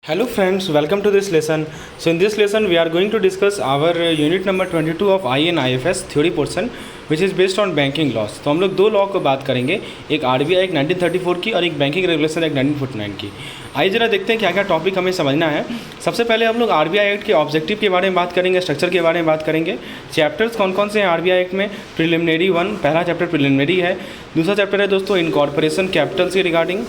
Hello friends, welcome to this lesson. So in this lesson we are going to discuss our unit number 22 of IN IFS theory portion which is based on banking laws. तो हम लोग दो law को बात करेंगे, एक RBI एक 1934 की और एक बैंकिंग रेगुलेशन एक 1949 की। आइए जरा देखते हैं क्या क्या टॉपिक हमें समझना है। सबसे पहले हम लोग RBI एक्ट के ऑब्जेक्टिव के बारे में बात करेंगे, स्ट्रक्चर के बारे में बात करेंगे। चैप्टर्स कौन कौन से हैं RBI एक्ट में? प्रिलिमिनरी 1, पहला चैप्टर प्रिलिमिनरी है। दूसरा चैप्टर है दोस्तों इनकॉर्पोरेशन कैपिटल से रिगार्डिंग।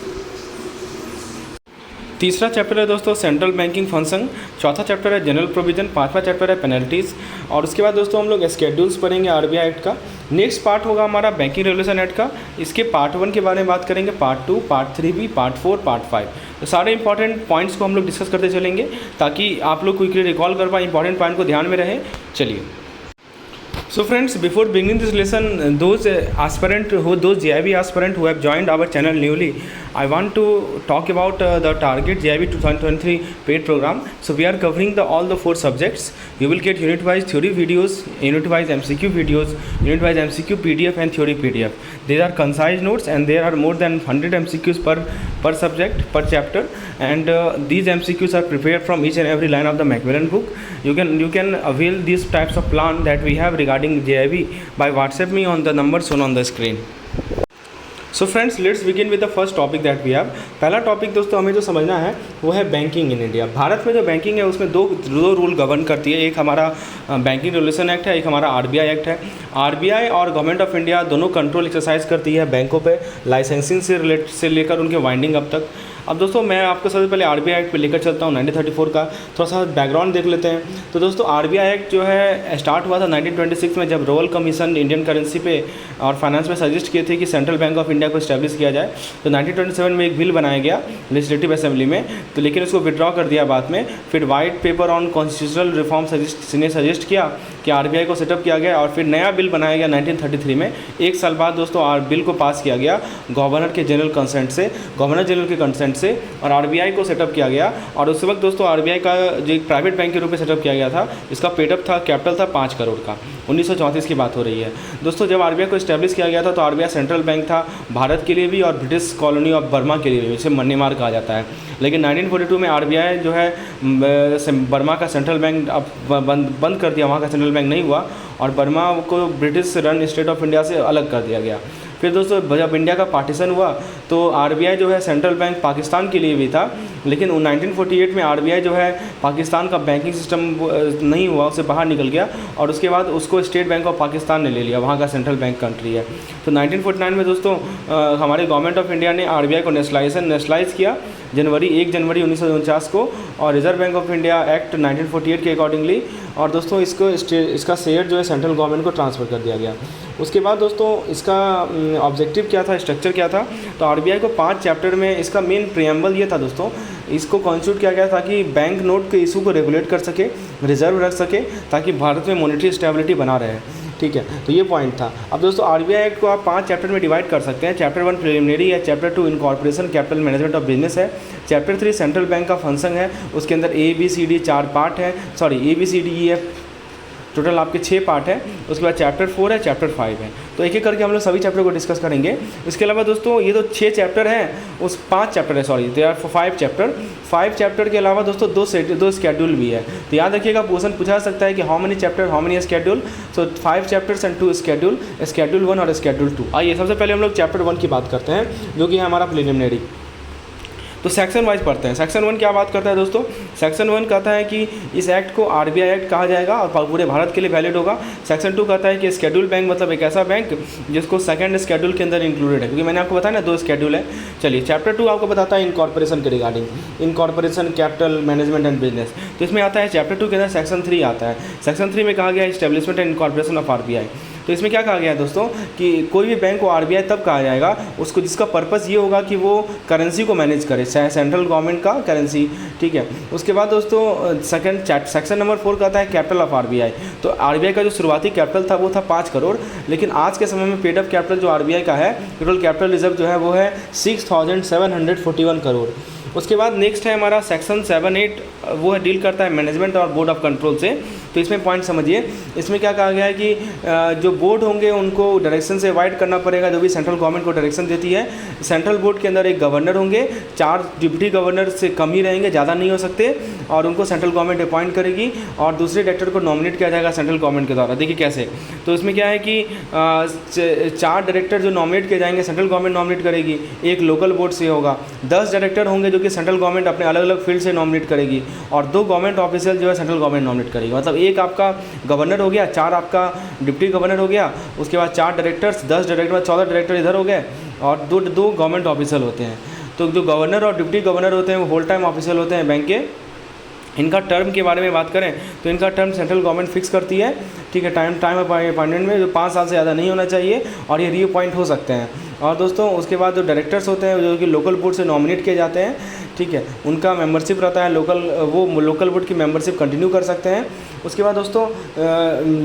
तीसरा चैप्टर है दोस्तों सेंट्रल बैंकिंग फंक्शन। चौथा चैप्टर है जनरल प्रोविजन। पांचवा चैप्टर है पेनल्टीज़। और उसके बाद दोस्तों हम लोग स्केड्यूल्स पढ़ेंगे RBI एक्ट का। नेक्स्ट पार्ट होगा हमारा बैंकिंग रेगुलेशन एक्ट का। इसके पार्ट 1 के बारे में बात करेंगे, part 2, part 3B, part 4, part 5। तो सारे इंपॉर्टेंट पॉइंट्स को हम लोग डिस्कस करते चलेंगे ताकि आप लोग क्विकली रिकॉल कर पाए, इंपॉर्टेंट पॉइंट को ध्यान में रहे। चलिए, so friends, before beginning this lesson, those JIB aspirant who have joined our channel newly, I want to talk about the target JIB 2023 paid program. So we are covering all the 4 subjects. You will get unit wise theory videos, unit wise MCQ videos, unit wise MCQ PDF and theory PDF. There are concise notes and there are more than 100 MCQs per subject, per chapter, and these MCQs are prepared from each and every line of the Macmillan book. You can avail these types of plan that we have regarding JIB by WhatsApp me on the number shown on the screen. So friends, let's begin with the first topic that we have. पहला topic दोस्तों हमें जो समझना है वो है banking in India. Bharat में जो बैंकिंग है उसमें दो रूल गवर्न करती है। एक हमारा बैंकिंग रेगुलेशन एक्ट है, एक हमारा RBI एक्ट है। RBI और गवर्नमेंट ऑफ इंडिया दोनों कंट्रोल एक्सरसाइज करती है बैंकों पे, लाइसेंसिंग से लेकर उनके वाइंडिंग अप तक। अब दोस्तों मैं आपको सबसे पहले RBI एक्ट पे लेकर चलता हूँ 1934 का। थोड़ा सा बैकग्राउंड देख लेते हैं। तो दोस्तों RBI एक्ट जो है स्टार्ट हुआ था 1926 में, जब रोयल कमीशन इंडियन करेंसी पे और फाइनेंस में सजेस्ट किए थे कि सेंट्रल बैंक ऑफ इंडिया को इस्टेब्लिश किया जाए। तो 1927 में एक बिल बनाया गया लेजिस्लेटिव असेंबली में, तो लेकिन उसको विड्रॉ कर दिया बाद में। फिर white paper on constitutional reform ने सजेस्ट किया कि RBI को सेटअप किया गया और फिर नया बिल बनाया गया 1933 में। एक साल बाद दोस्तों बिल को पास किया गया गवर्नर के जनरल कंसेंट से, गवर्नर जनरल के कंसेंट से, और RBI को सेटअप किया गया। और उस वक्त दोस्तों RBI का जो एक प्राइवेट बैंक के रूप में सेटअप किया गया था, इसका पेडअप था, कैपिटल था 5 करोड़ का। 1934 की बात हो रही है दोस्तों। जब RBI को इस्टेब्लिश किया गया था तो RBI सेंट्रल बैंक था भारत के लिए भी और ब्रिटिश कॉलोनी ऑफ बर्मा के लिए भी, इसे मन्नीमार कहा जाता है। लेकिन 1942 में RBI जो है बर्मा का सेंट्रल बैंक अब बंद कर दिया, वहाँ का सेंट्रल बैंक नहीं हुआ और बर्मा को British run state of India से अलग कर दिया गया। फिर दोस्तों जब इंडिया का पार्टीशन हुआ तो RBI जो है सेंट्रल बैंक पाकिस्तान के लिए भी था, लेकिन 1948 में RBI जो है पाकिस्तान का बैंकिंग सिस्टम नहीं हुआ, उससे बाहर निकल गया और उसके बाद उसको स्टेट बैंक ऑफ पाकिस्तान ने ले लिया, वहाँ का सेंट्रल बैंक कंट्री है। तो 1949 में दोस्तों हमारे गवर्नमेंट ऑफ इंडिया ने RBI को नेशनलाइज किया 1 जनवरी 1949 को, और reserve bank of India act 1948 के अकॉर्डिंगली, और दोस्तों इसका शेयर जो है सेंट्रल गवर्नमेंट को ट्रांसफ़र कर दिया गया। उसके बाद दोस्तों इसका ऑब्जेक्टिव क्या था, स्ट्रक्चर क्या था? तो RBI को 5 चैप्टर में इसका मेन प्रियम्बल ये था दोस्तों, इसको कॉन्स्टिट्यूट किया गया ताकि बैंक नोट के इशू को रेगुलेट कर सके, रिजर्व रख सके, ताकि भारत में मॉनेटरी स्टेबिलिटी बना रहे। ठीक है, तो ये पॉइंट था। अब दोस्तों RBI एक्ट को आप 5 चैप्टर में डिवाइड कर सकते हैं। चैप्टर 1 प्रिलिमिनरी है, chapter 2 incorporation capital management of business है, चैप्टर 3 सेंट्रल बैंक का फंक्शन है, उसके अंदर ABCD 4 पार्ट है, ABCDEF टोटल आपके 6 पार्ट है। उसके बाद चैप्टर 4 है, चैप्टर 5 है। तो एक एक करके हम लोग सभी चैप्टर को डिस्कस करेंगे। इसके अलावा दोस्तों ये तो 6 चैप्टर हैं, उस 5 चैप्टर है, दे आर 5 चैप्टर। 5 चैप्टर के अलावा दोस्तों 2 स्केड्यूल भी है। तो याद रखिएगा, क्वेश्चन पूछा सकता है कि how many chapter, how many schedule. So 5 chapters and 2 schedule, schedule 1 और स्केड्यूल 2। आइए सबसे पहले हम लोग चैप्टर 1 की बात करते हैं, जो कि है हमारा प्रिलिमिनरी। तो सेक्शन वाइज पढ़ते हैं। सेक्शन 1 क्या बात करता है दोस्तों? सेक्शन 1 कहता है कि इस एक्ट को RBI एक्ट कहा जाएगा और पूरे भारत के लिए वैलिड होगा। सेक्शन 2 कहता है कि स्केड्यूल बैंक मतलब एक ऐसा बैंक जिसको सेकंड स्केड्यूल के अंदर इंक्लूडेड है, क्योंकि मैंने आपको बताया ना 2 स्केड्यूल है। चलिए, चैप्टर 2 आपको बताता है इनकॉर्पोरेशन के regarding, incorporation capital management and business. तो इसमें आता है चैप्टर 2 के अंदर सेक्शन 3 आता है। सेक्शन 3 में कहा गया establishment and incorporation of RBI। तो इसमें क्या कहा गया है दोस्तों कि कोई भी बैंक को RBI तब कहा जाएगा उसको जिसका पर्पस ये होगा कि वो करेंसी को मैनेज करे, सेंट्रल गवर्नमेंट का करेंसी। ठीक है, उसके बाद दोस्तों सेक्शन नंबर 4 कहता है कैपिटल ऑफ RBI। तो RBI का जो शुरुआती कैपिटल था वो था 5 करोड़, लेकिन आज के समय में पेडअप कैपिटल जो RBI का है, टोटल कैपिटल रिजर्व जो है वो है 6741 करोड़। उसके बाद नेक्स्ट है हमारा सेक्शन 7-8, वो है डील करता है मैनेजमेंट और बोर्ड ऑफ कंट्रोल से। तो इसमें पॉइंट समझिए, इसमें क्या कहा गया है कि जो बोर्ड होंगे उनको डायरेक्शन से अवॉइड करना पड़ेगा जो भी सेंट्रल गवर्नमेंट को डायरेक्शन देती है। सेंट्रल बोर्ड के अंदर एक गवर्नर होंगे, 4 डिप्टी गवर्नर से कम ही रहेंगे, ज़्यादा नहीं हो सकते, और उनको सेंट्रल गवर्नमेंट अपॉइंट करेगी और दूसरे डायरेक्टर को नॉमिनेट किया जाएगा सेंट्रल गवर्नमेंट के द्वारा। देखिए कैसे, तो इसमें क्या है कि 4 डायरेक्टर जो नॉमिनेट किए जाएंगे सेंट्रल गवर्नमेंट नॉमिनेट करेगी, एक लोकल बोर्ड से होगा, 10 डायरेक्टर होंगे जो कि सेंट्रल गवर्नमेंट अपने अलग अलग फील्ड से नॉमिनेट करेगी, और 2 गवर्नमेंट ऑफिशियल जो है सेंट्रल गवर्नमेंट नॉमिनेट करेगी। मतलब एक आपका गवर्नर हो गया, 4 आपका डिप्टी गवर्नर हो गया, उसके बाद 4 डायरेक्टर्स, 10 डायरेक्टर, 14 डायरेक्टर इधर हो गए, और दो गवर्नमेंट ऑफिशियल होते हैं। तो जो गवर्नर और डिप्टी गवर्नर होते हैं वो होल टाइम ऑफिशियल होते हैं बैंक के। इनका टर्म के बारे में बात करें तो इनका टर्म सेंट्रल गवर्नमेंट फिक्स करती है, ठीक है। टाइम अपॉइंटमेंट में जो 5 साल से ज़्यादा नहीं होना चाहिए, और ये रीअपॉइंट हो सकते हैं। और दोस्तों उसके बाद जो डायरेक्टर्स होते हैं जो कि लोकल बोर्ड से नॉमिनेट किए जाते हैं, ठीक है, उनका मेंबरशिप रहता है वो लोकल बोर्ड की मेंबरशिप कंटिन्यू कर सकते हैं। उसके बाद दोस्तों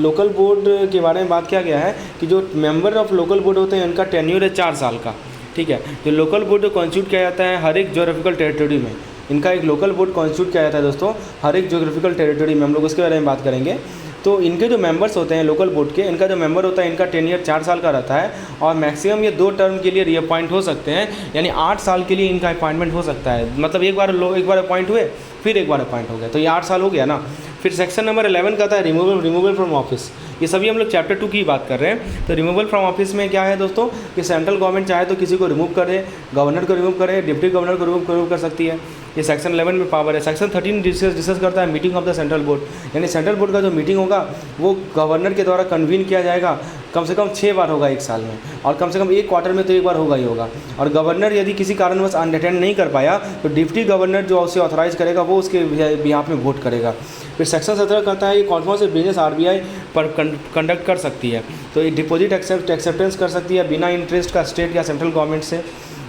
लोकल बोर्ड के बारे में बात किया गया है कि जो मेंबर ऑफ लोकल बोर्ड होते हैं उनका टेन्योर है 4 साल का, ठीक है। जो लोकल बोर्ड कॉन्स्टिट्यूट किया जाता है हर एक ज्योग्राफिकल टेरिटरी में, इनका एक लोकल बोर्ड कॉन्स्टिट्यूट किया जाता है दोस्तों हर एक ज्योग्राफिकल टेरिटरी में, हम लोग उसके बारे में बात करेंगे। तो इनके जो मेंबर्स होते हैं लोकल बोर्ड के, इनका जो मेंबर होता है इनका टेन्योर 4 साल का रहता है, और मैक्सिमम ये 2 टर्म के लिए रीअपॉइंट हो सकते हैं, यानी 8 साल के लिए इनका अपॉइंटमेंट हो सकता है। मतलब एक बार अपॉइंट हुए फिर एक बार अपॉइंट हो गया, तो ये 8 साल हो गया ना। फिर सेक्शन नंबर 11 कहता है रिमूवल फ्रॉम ऑफिस। ये सभी हम लोग चैप्टर 2 की बात कर रहे हैं। तो रिमूवल फ्रॉम ऑफिस में क्या है दोस्तों कि सेंट्रल गवर्नमेंट चाहे तो किसी को रिमूव करे, गवर्नर को रिमूव करे, डिप्टी गवर्नर को रिमूव कर सकती है। ये सेक्शन 11 में पावर है। सेक्शन 13 डिस्कस करता है meeting of the central board, यानी सेंट्रल बोर्ड का जो मीटिंग होगा वो गवर्नर के द्वारा कन्वीन किया जाएगा, कम से कम 6 बार होगा 1 साल में, और कम से कम 1 क्वार्टर में तो 1 बार होगा ही होगा। और गवर्नर यदि किसी कारणवश अटेंड नहीं कर पाया तो डिप्टी गवर्नर जो उसे ऑथराइज करेगा वो उसके बिहाफ में वोट करेगा। फिर सेक्शन 17 कहता है कि कौन कौन से बिजनेस आरबीआई पर कंडक्ट कर सकती है। तो ये डिपॉजिट एक्सेप्टेंस कर सकती है बिना इंटरेस्ट का स्टेट या सेंट्रल गवर्नमेंट से,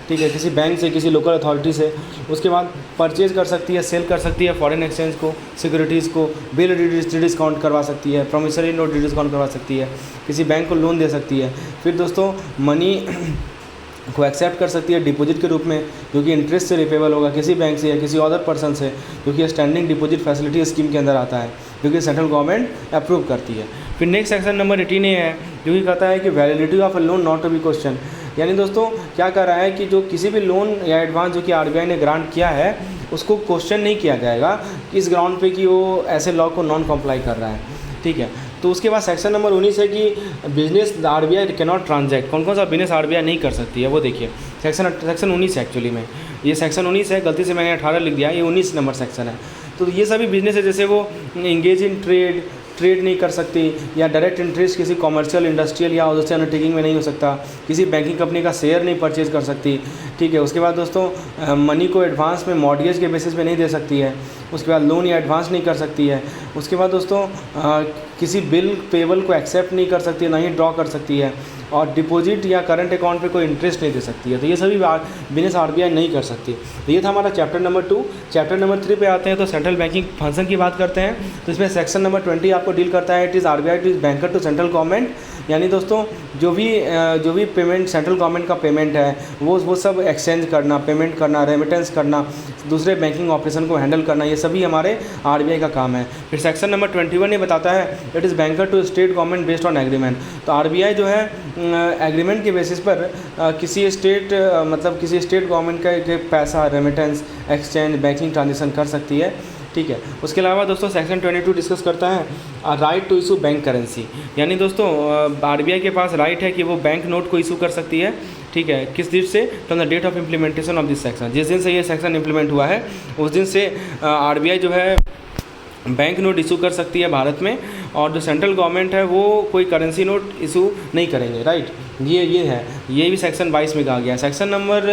ठीक है, किसी बैंक से, किसी लोकल अथॉरिटी से। उसके बाद परचेज कर सकती है, सेल कर सकती है फॉरेन एक्सचेंज को, सिक्योरिटीज़ को, बिल डिस्काउंट करवा सकती है, प्रॉमिसरी नोट डिस्काउंट करवा सकती है, किसी बैंक को लोन दे सकती है। फिर दोस्तों मनी को एक्सेप्ट कर सकती है डिपॉजिट के रूप में जो कि इंटरेस्ट से रिपेबल होगा किसी बैंक से या किसी अदर पर्सन से, जो कि स्टैंडिंग डिपॉजिट फैसिलिटी स्कीम के अंदर आता है, जो कि सेंट्रल गवर्नमेंट अप्रूव करती है। फिर नेक्स्ट सेक्शन नंबर 18 है जो कि कहता है कि validity of a loan not to be question. यानी दोस्तों क्या कर रहा है कि जो किसी भी लोन या एडवांस जो कि आरबीआई ने ग्रांट किया है उसको क्वेश्चन नहीं किया जाएगा इस ग्राउंड पे कि वो ऐसे लॉ को नॉन कॉम्प्लाई कर रहा है, ठीक है। तो उसके बाद सेक्शन नंबर 19 है कि business RBI can not transact. कौन कौन सा बिजनेस आरबीआई नहीं कर सकती है वो देखिए। सेक्शन 19 है एक्चुअली में, ये सेक्शन 19 है, गलती से मैंने 18 लिख दिया, ये 19 नंबर सेक्शन है। तो ये सभी बिजनेस है जैसे वो इंगेज इन ट्रेड नहीं कर सकती, या डायरेक्ट इंटरेस्ट किसी कॉमर्शियल, इंडस्ट्रियल या दूसरे अंडरटेकिंग में नहीं हो सकता, किसी बैंकिंग कंपनी का शेयर नहीं परचेज कर सकती, ठीक है। उसके बाद दोस्तों मनी को एडवांस में मॉर्गेज के बेसिस पे नहीं दे सकती है। उसके बाद लोन या एडवांस नहीं कर सकती है। उसके बाद दोस्तों किसी बिल पेबल को एक्सेप्ट नहीं कर सकती है, ना ही ड्रॉ कर सकती है, और डिपॉजिट या करंट अकाउंट पे कोई इंटरेस्ट नहीं दे सकती है। तो ये सभी बिजनेस आरबीआई नहीं कर सकती। तो ये था हमारा चैप्टर नंबर 2। चैप्टर नंबर 3 पे आते हैं तो सेंट्रल बैंकिंग फंक्शन की बात करते हैं। तो इसमें सेक्शन नंबर 20 आपको डील करता है it is RBI to is banker to central government. यानी दोस्तों जो भी पेमेंट सेंट्रल गवर्नमेंट का पेमेंट है वो सब एक्सचेंज करना, पेमेंट करना, रेमिटेंस करना, दूसरे बैंकिंग ऑपरेशन को हैंडल करना, ये सभी हमारे आरबीआई का काम है। फिर सेक्शन नंबर 21 ये बताता है it is banker to state government based on agreement. तो आरबीआई जो है एग्रीमेंट के बेसिस पर किसी स्टेट गवर्नमेंट का पैसा, रेमिटेंस, एक्सचेंज, बैंकिंग ट्रांजेक्शन कर सकती है, ठीक है। उसके अलावा दोस्तों सेक्शन 22 डिस्कस करता है right to issue bank currency. यानी दोस्तों आरबीआई के पास राइट है कि वो बैंक नोट को इशू कर सकती है, ठीक है। किस डेट से? From the date of implementation of this section. जिस दिन से ये सेक्शन इम्प्लीमेंट हुआ है उस दिन से आरबीआई जो है बैंक नोट इशू कर सकती है भारत में, और जो सेंट्रल गवर्नमेंट है वो कोई करेंसी नोट इशू नहीं करेंगे, राइट। ये है, ये भी सेक्शन 22 में कहा गया है। सेक्शन नंबर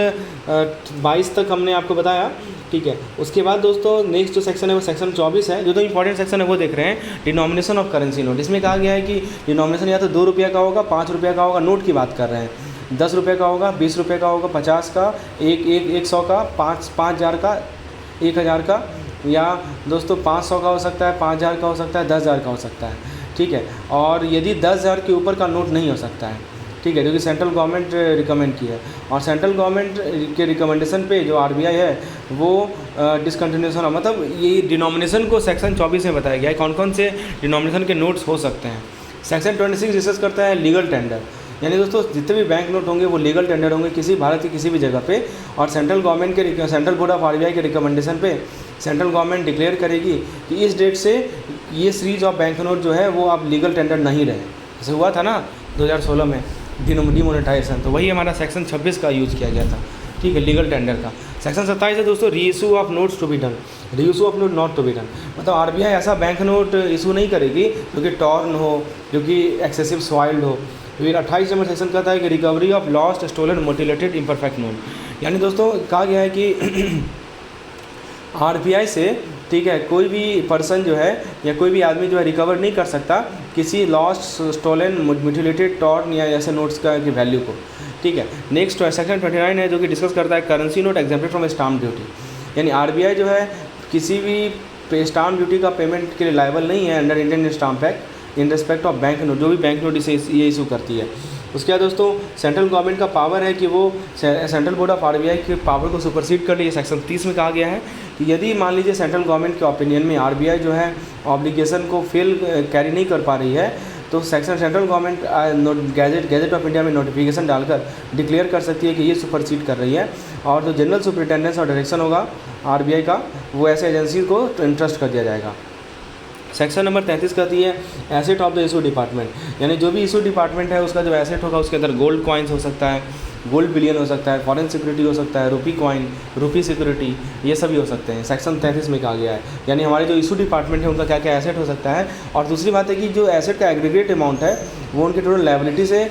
22 तक हमने आपको बताया, ठीक है। उसके बाद दोस्तों नेक्स्ट जो सेक्शन है वो सेक्शन 24 है। जो तो इंपॉर्टेंट सेक्शन है वो देख रहे हैं, डिनोमिनेशन ऑफ करेंसी नोट। इसमें कहा गया है कि डिनोमिनेशन या तो 2 रुपये का होगा, 5 रुपये का होगा, नोट की बात कर रहे हैं, 10 रुपये का होगा, 20 रुपये का होगा, 50 का, 100 का, 5,000 का, 1,000 का, या दोस्तों 500 का हो सकता है, 5,000 का हो सकता है, 10,000 का हो सकता है, ठीक है। और यदि 10,000 के ऊपर का नोट नहीं हो सकता है, ठीक है, जो कि सेंट्रल गवर्नमेंट रिकमेंड की है। और सेंट्रल गवर्नमेंट के रिकमेंडेशन पे जो आरबीआई है वो डिसकंटिन्यूशन, मतलब ये डिनोमिनेशन को सेक्शन 24 में बताया गया है कौन कौन से डिनोमिनेशन के नोट्स हो सकते हैं। सेक्शन 26 डिस्कस करता है लीगल टेंडर, यानी दोस्तों जितने भी बैंक नोट होंगे वो लीगल टेंडर होंगे किसी भारत की किसी भी जगह पे, और सेंट्रल गवर्नमेंट के सेंट्रल बोर्ड ऑफ आरबीआई के रिकमेंडेशन पे सेंट्रल गवर्नमेंट डिक्लेयर करेगी कि इस डेट से ये सीरीज ऑफ बैंक नोट जो है वो अब लीगल टेंडर नहीं रहे। जैसे हुआ था ना 2016 में डिमोनेटाइजेशन, तो वही हमारा सेक्शन 26 का यूज़ किया गया था, ठीक है, लीगल टेंडर का। सेक्शन 27 है दोस्तों, re issue of notes to be done, re issue of note not to be done, मतलब आरबीआई ऐसा बैंक नोट इशू नहीं करेगी जो कि टॉर्न हो, जो कि एक्सेसिव सॉइल्ड हो। फिर 28 नंबर सेक्शन कहता है कि recovery of lost stolen mutilated imperfect note, यानी दोस्तों कहा गया है कि आरबीआई से, ठीक है, कोई भी पर्सन जो है या कोई भी आदमी जो है रिकवर नहीं कर सकता किसी लॉस्ट स्टोलन म्यूटिलेटेड टॉर्न या ऐसे नोट्स का की वैल्यू को, ठीक है। नेक्स्ट सेक्शन 29 है जो कि डिस्कस करता है currency note exempted from stamp duty, यानी आरबीआई जो है किसी भी स्टाम्प ड्यूटी का पेमेंट के लिए लायबल नहीं है under Indian stamp act in respect of bank note, जो भी बैंक नोट इसे ये इशू करती है। उसके बाद दोस्तों सेंट्रल गवर्नमेंट का पावर है कि वो सेंट्रल बोर्ड ऑफ आरबीआई के पावर को सुपरसीड कर लिए। सेक्शन 30 में कहा गया है कि यदि मान लीजिए सेंट्रल गवर्नमेंट के ओपिनियन में आरबीआई जो है ऑब्लिगेशन को कैरी नहीं कर पा रही है, तो central government gadget of India में नोटिफिकेशन डालकर डिक्लेयर कर सकती है कि ये सुपरसीड कर रही है, और जो जनरल सुपरिटेंडेंस और डायरेक्शन होगा आरबीआई का वो ऐसे एजेंसी को इंट्रस्ट कर दिया जाएगा। सेक्शन नंबर 33 कहती है asset of the issue department, यानी जो भी इशू डिपार्टमेंट है उसका जो एसेट होगा उसके अंदर गोल्ड कॉइन्स हो सकता है, गोल्ड बिलियन हो सकता है, फॉरेन सिक्योरिटी हो सकता है, रुपी कॉइन, रुपी सिक्योरिटी, ये सभी हो सकते हैं। सेक्शन 33 में कहा गया है, यानी हमारे जो इशू डिपार्टमेंट है उनका क्या क्या एसेट हो सकता है। और दूसरी बात है कि जो एसेट का एग्रीगेट अमाउंट है वो उनके टोटल लायबिलिटी से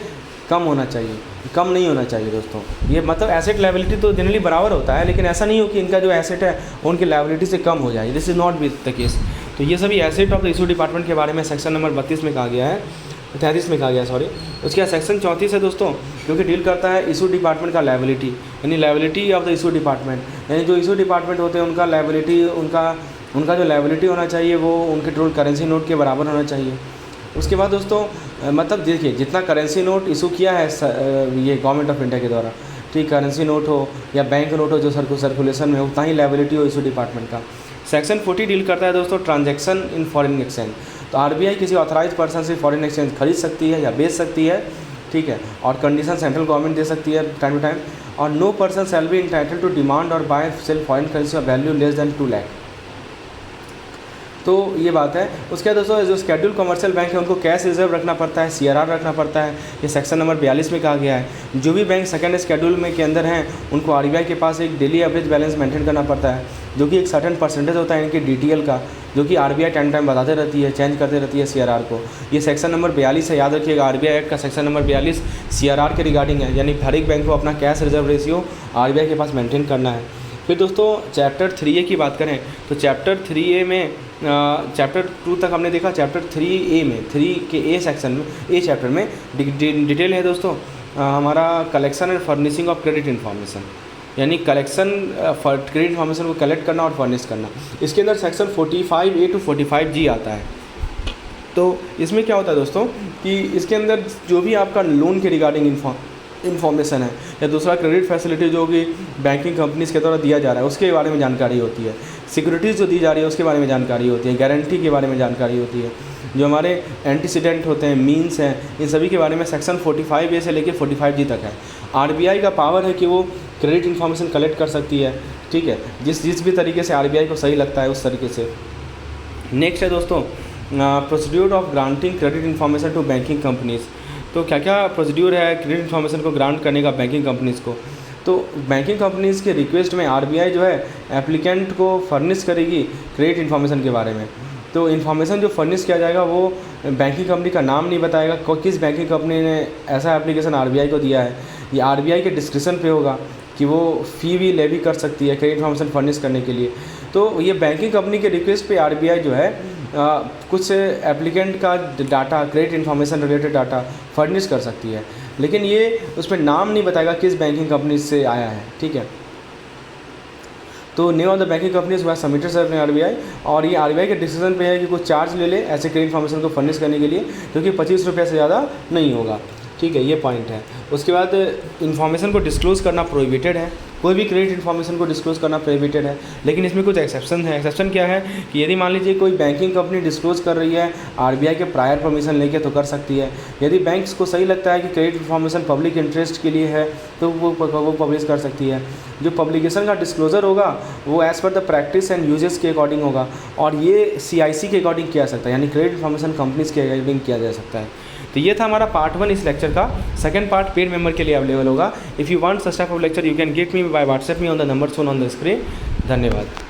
कम होना चाहिए, कम नहीं होना चाहिए दोस्तों। ये मतलब एसेट लायबिलिटी तो जनरली बराबर होता है, लेकिन ऐसा नहीं हो कि इनका जो एसेट है उनकी लायबिलिटी से कम हो जाए, this is not be the case. तो ये सभी asset of the issue department के बारे में सेक्शन नंबर 32 में कहा गया है, 33 में कहा गया सॉरी। उसके बाद सेक्शन 34 है दोस्तों, जो कि डील करता है इशू डिपार्टमेंट का लायबिलिटी, यानी liability of the issue department, यानी जो इशू डिपार्टमेंट होते हैं उनका लायबिलिटी, उनका जो लायबिलिटी होना चाहिए वो उनके टोटल करेंसी नोट के बराबर होना चाहिए। उसके बाद दोस्तों मतलब देखिए जितना करेंसी नोट इशू किया है ये गवर्नमेंट ऑफ इंडिया के द्वारा, ठीक, करेंसी नोट हो या बैंक नोट हो जो सर्कुलेशन में, उतना ही लायबिलिटी हो इशू डिपार्टमेंट का। सेक्शन 40 डील करता है दोस्तों ट्रांजैक्शन इन फॉरेन एक्सचेंज, तो आरबीआई किसी ऑथराइज पर्सन से फॉरेन एक्सचेंज खरीद सकती है या बेच सकती है, ठीक है, और कंडीशन सेंट्रल गवर्नमेंट दे सकती है टाइम टू टाइम। और no person shall be entitled to demand और buy sell foreign currency of value less than 2 lakh, तो ये बात है। उसके बाद दोस्तों जो शेड्यूल कमर्शियल बैंक है उनको कैश रिजर्व रखना पड़ता है, सीआरआर रखना पड़ता है, ये सेक्शन नंबर 42 में कहा गया है। जो भी बैंक सेकंड शेड्यूल में के अंदर हैं उनको आरबीआई के पास एक डेली एवरेज बैलेंस मेंटेन करना पड़ता है, जो कि एक सर्टेन परसेंटेज होता है इनके डीटीएल का, जो कि आरबीआई टाइम बताते रहती है, चेंज करते रहती है सीआरआर को। ये सेक्शन नंबर 42 है, याद रखिएगा, आरबीआई एक्ट का सेक्शन नंबर 42 सीआरआर के रिगार्डिंग है, यानी हर एक बैंक को अपना कैश रिजर्व रेशियो आरबीआई के पास मेंटेन करना है। फिर दोस्तों चैप्टर 3A की बात करें तो चैप्टर 3A में चैप्टर 2 तक हमने देखा, चैप्टर 3A में 3 के ए सेक्शन में ए चैप्टर में डिटेल है दोस्तों हमारा collection and furnishing of credit information, यानी कलेक्शन क्रेडिट इन्फॉर्मेशन को कलेक्ट करना और फर्निश करना। इसके अंदर सेक्शन 45A to 45G आता है। तो इसमें क्या होता है दोस्तों कि इसके अंदर जो भी आपका लोन के रिगार्डिंग इन्फॉर्मेशन है या दूसरा क्रेडिट फैसिलिटी जो कि बैंकिंग कंपनीज़ के द्वारा दिया जा रहा है उसके बारे में जानकारी होती है, सिक्योरिटीज़ जो दी जा रही है उसके बारे में जानकारी होती है, गारंटी के बारे में जानकारी होती है, जो हमारे एंटीसीडेंट होते हैं, मीन्स हैं, इन सभी के बारे में सेक्शन 45A से लेकर 45G तक है। आरबीआई का पावर है कि वो क्रेडिट इन्फॉर्मेशन कलेक्ट कर सकती है, ठीक है, जिस भी तरीके से आरबीआई को सही लगता है उस तरीके से। नेक्स्ट है दोस्तों procedure of granting credit information to banking companies, तो क्या क्या प्रोसीड्यूर है क्रेडिट इन्फॉर्मेशन को ग्रांट करने का बैंकिंग कंपनीज़ को। तो बैंकिंग कंपनीज़ के रिक्वेस्ट में आरबीआई जो है एप्लीकेंट को फर्निश करेगी क्रेडिट इन्फॉर्मेशन के बारे में। तो इन्फॉर्मेशन जो फर्निश किया जाएगा वो बैंकिंग कंपनी का नाम नहीं बताएगा, किस बैंकिंग कंपनी ने ऐसा एप्लीकेशन आरबीआई को दिया है, ये आरबीआई के डिस्क्रिप्शन पे होगा कि वो फ़ी भी लेवी कर सकती है क्रेडिट इन्फॉर्मेशन फर्निश करने के लिए। तो ये बैंकिंग कंपनी के रिक्वेस्ट पे आरबीआई जो है कुछ एप्लीकेंट का data credit information related data furnish कर सकती है, लेकिन ये उसमें नाम नहीं बताएगा किस बैंकिंग कंपनी से आया है, ठीक है। तो name of the banking companies हुआ सबमिटेड सर आरबीआई, और ये आरबीआई के डिसीजन पे है कि कुछ चार्ज ले ले ऐसे क्रेडिट इन्फॉर्मेशन को फर्निश करने के लिए, क्योंकि 25 रुपये से ज़्यादा नहीं होगा, ठीक है, ये पॉइंट है। उसके बाद इन्फॉर्मेशन को डिस्क्लोज़ करना प्रोहिबिटेड है, कोई भी क्रेडिट इन्फॉर्मेशन को डिस्क्लोज़ करना प्रोहिबिटेड है। लेकिन इसमें कुछ एक्सेप्शन है। एक्सेप्शन क्या है कि यदि मान लीजिए कोई बैंकिंग कंपनी डिस्क्लोज़ कर रही है आरबीआई के प्रायर परमिशन लेके तो कर सकती है। यदि बैंक्स को सही लगता है कि क्रेडिट इन्फॉर्मेशन पब्लिक इंटरेस्ट के लिए है तो वो पब्लिश कर सकती है। जो पब्लिकेशन का डिस्क्लोज़र होगा वो as per the practice and uses के अकॉर्डिंग होगा, और ये सीआईसी के अकॉर्डिंग किया जा सकता है, यानी क्रेडिट इन्फॉर्मेशन कंपनीज़ के अकॉर्डिंग किया जा सकता है। तो ये था हमारा पार्ट 1 इस लेक्चर का। सेकंड पार्ट पेड मेंबर के लिए अवेलेबल होगा। If you want such type of lecture you can get me by WhatsApp me on the number shown on the screen. धन्यवाद।